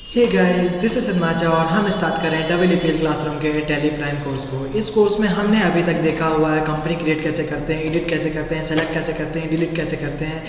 Hey guys, this is हिमाचा और हम start कर रहे हैं WPL क्लासरूम के टैली प्राइम कोर्स को। इस कोर्स में हमने अभी तक देखा हुआ है कंपनी क्रिएट कैसे करते हैं, एडिट कैसे करते हैं, सेलेक्ट कैसे करते हैं, डिलीट कैसे करते हैं,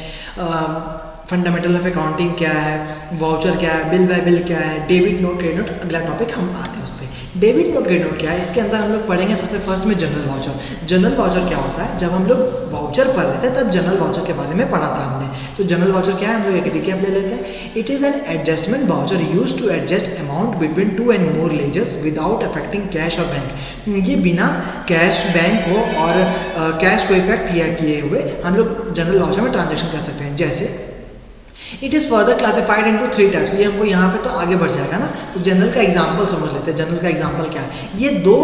फंडामेंटल ऑफ अकाउंटिंग क्या है, वाउचर क्या है, बिल बाय बिल क्या है, डेबिट नोट, क्रेडिट नोट। अगला टॉपिक हम आते हैं उस पर। डेबिट नोट, क्रेडिट नोट क्या है, इसके अंदर हम लोग पढ़ेंगे सबसे फर्स्ट में जनरल वाउचर। जनरल वाउचर क्या होता है, जब हम लोग वाउचर पढ़ रहे थे तब जनरल वाउचर के बारे में पढ़ा था हमने। तो जनरल वाउचर क्या है, हम लोग एक रिकैप ले लेते हैं। It is an adjustment voucher use to adjust amount between two and more ledgers without affecting cash और बैंक। ये बिना कैश, बैंक को और कैश को इफेक्ट किए हुए हम लोग जनरल वाउचर में ट्रांजेक्शन कर सकते हैं। जैसे it is further classified into 3 types. ये हमको यहाँ पे तो आगे बढ़ जाएगा ना, तो जनरल का एग्जांपल समझ लेते हैं। जनरल का एग्जांपल क्या है, ये दो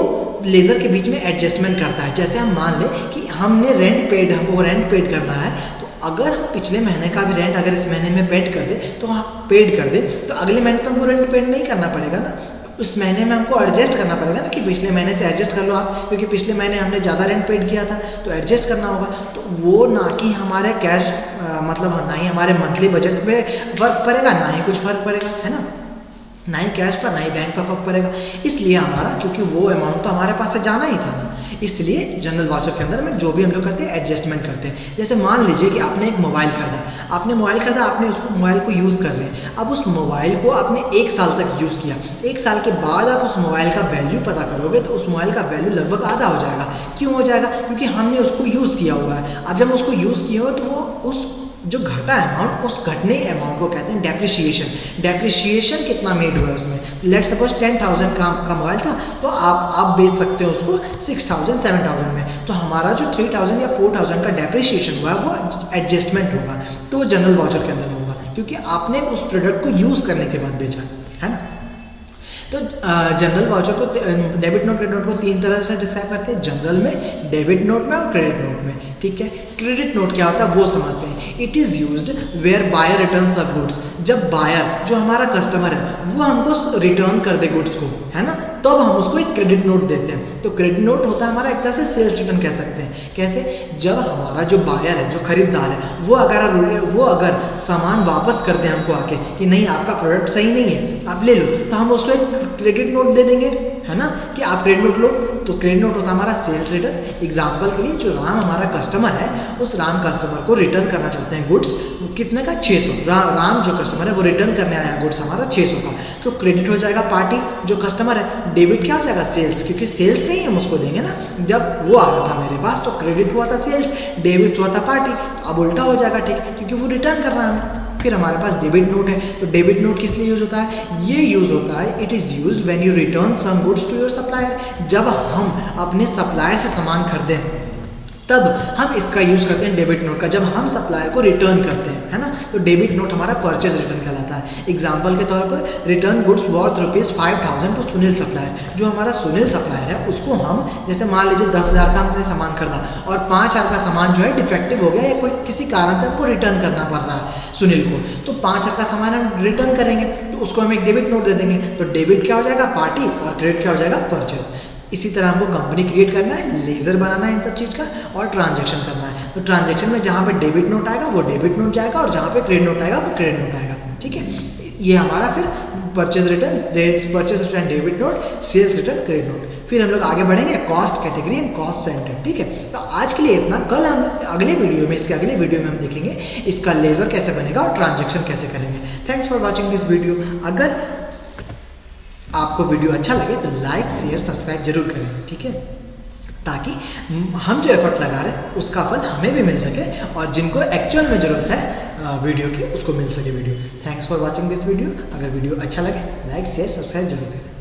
लेज़र के बीच में एडजस्टमेंट करता है। जैसे हम मान लें कि हमने रेंट पेड, हमको रेंट पेड करना है, तो अगर हम पिछले महीने का भी रेंट अगर इस महीने में पेड कर दे तो पेड कर दे, तो अगले महीने तो हमको रेंट पेड नहीं करना पड़ेगा ना, उस महीने में हमको एडजस्ट करना पड़ेगा ना, कि पिछले महीने से एडजस्ट कर लो आप, क्योंकि पिछले महीने हमने ज़्यादा रेंट पेड किया था तो एडजस्ट करना होगा। तो वो ना कि हमारे कैश मतलब ना ही हमारे मंथली बजट में फ़र्क पड़ेगा, ना ही कुछ फ़र्क पड़ेगा, है ना, ना ही कैश पर ना ही बैंक पर फर्क पड़ेगा। इसलिए हमारा, क्योंकि वो अमाउंट तो हमारे पास से जाना ही था ना, इसलिए जनरल वाउचर के अंदर में जो भी हम लोग करते हैं एडजस्टमेंट करते हैं। जैसे मान लीजिए कि आपने एक मोबाइल खरीदा, आपने उस मोबाइल को यूज़ कर रहे हैं। अब उस मोबाइल को आपने 1 साल तक यूज़ किया, 1 साल के बाद आप उस मोबाइल का वैल्यू पता करोगे तो उस मोबाइल का वैल्यू लगभग आधा हो जाएगा। क्यों हो जाएगा, क्योंकि हमने उसको यूज़ किया हुआ है। अब जब उसको यूज़ किया हो तो वो उस जो घटा अमाउंट, उस घटने अमाउंट को कहते हैं डेप्रिसिएशन। डेप्रिसिएशन कितना मेड हुआ है उसमें, लेट सपोज 10,000 का मोबाइल था, तो आप बेच सकते हो उसको 6,000 7,000 में। तो हमारा जो 3,000 या 4,000 का डेप्रिसिएशन हुआ है वो एडजस्टमेंट होगा, तो वो जनरल वाउचर के अंदर में होगा, क्योंकि आपने उस प्रोडक्ट को यूज़ करने के बाद बेचा, है ना। तो जनरल वाउचर को, डेबिट नोट, क्रेडिट नोट को 3 तरह से डिस्क्राइब करते हैं, जनरल में, डेबिट नोट में और क्रेडिट नोट में। ठीक है, क्रेडिट नोट क्या होता है वो समझते हैं। It is used where buyer returns a goods. जब बायर, जो हमारा कस्टमर है, वो हमको रिटर्न कर दे गुड्स को, है ना, तब हम उसको एक क्रेडिट नोट देते हैं। तो क्रेडिट नोट होता है हमारा एक तरह से सेल्स रिटर्न कह सकते हैं। कैसे, जब हमारा जो बायर है, जो खरीदार है, वो अगर सामान वापस कर दे हमको आके कि नहीं आपका प्रोडक्ट सही नहीं है, आप ले लो, तो हम उसको एक क्रेडिट नोट दे देंगे, है ना, कि आप क्रेडिट नोट लो। तो क्रेडिट नोट होता है हमारा सेल्स रिटर्न। एग्जाम्पल के लिए, जो राम हमारा कस्टमर है, उस राम कस्टमर को रिटर्न करना चाहते हैं गुड्स, कितने का, 600। राम जो कस्टमर है वो रिटर्न करने आया गुड्स हमारा 600 का, तो क्रेडिट हो जाएगा पार्टी जो कस्टमर है। डेबिट क्या हो जाएगा, सेल्स, क्योंकि सेल्स से ही हम उसको देंगे ना। जब वो आ रहा था मेरे पास तो क्रेडिट हुआ था सेल्स, डेबिट हुआ था पार्टी, तो अब उल्टा हो जाएगा, ठीक, क्योंकि वो रिटर्न कर रहा है। फिर हमारे पास डेबिट नोट है। तो डेबिट नोट किस लिए यूज होता है, ये यूज होता है, it is use when you return some goods to your supplier. जब हम अपने सप्लायर से सामान खरीदें तब हम इसका यूज़ करते हैं डेबिट नोट का, जब हम सप्लायर को रिटर्न करते हैं, है ना। तो डेबिट नोट हमारा परचेज रिटर्न कहलाता है। एग्जाम्पल के तौर पर, return goods worth ₹5,000 to Sunil supplier. जो हमारा सुनील सप्लायर है उसको हम, जैसे मान लीजिए 10,000 का हमने सामान खरीदा और 5,000 का सामान जो है डिफेक्टिव हो गया या कोई किसी कारण से हमको रिटर्न करना पड़ रहा है सुनील को, तो 5,000 का सामान हम रिटर्न करेंगे, तो उसको हम एक डेबिट नोट दे देंगे। तो डेबिट क्या हो जाएगा, पार्टी, और क्रेडिट क्या हो जाएगा, परचेज। इसी तरह हमको कंपनी क्रिएट करना है, लेजर बनाना है इन सब चीज़ का, और ट्रांजैक्शन करना है। तो ट्रांजैक्शन में जहाँ पे डेबिट नोट आएगा वो डेबिट नोट जाएगा, और जहाँ पे क्रेडिट नोट आएगा वो क्रेडिट नोट आएगा। ठीक है, ये हमारा फिर purchase return debit note, sales return credit note. फिर हम लोग आगे बढ़ेंगे cost category and cost centre. ठीक है, तो आज के लिए इतना। कल हम अगले वीडियो में, इसके अगले वीडियो में हम देखेंगे इसका लेजर कैसे बनेगा और ट्रांजेक्शन कैसे करेंगे। Thanks for watching this video. अगर आपको वीडियो अच्छा लगे तो लाइक, शेयर, सब्सक्राइब जरूर करें, ठीक है, ताकि हम जो एफर्ट लगा रहे हैं उसका फल हमें भी मिल सके, और जिनको एक्चुअल में ज़रूरत है वीडियो की उसको मिल सके video. Thanks for watching this video. अगर वीडियो अच्छा लगे लाइक, शेयर, सब्सक्राइब जरूर करें।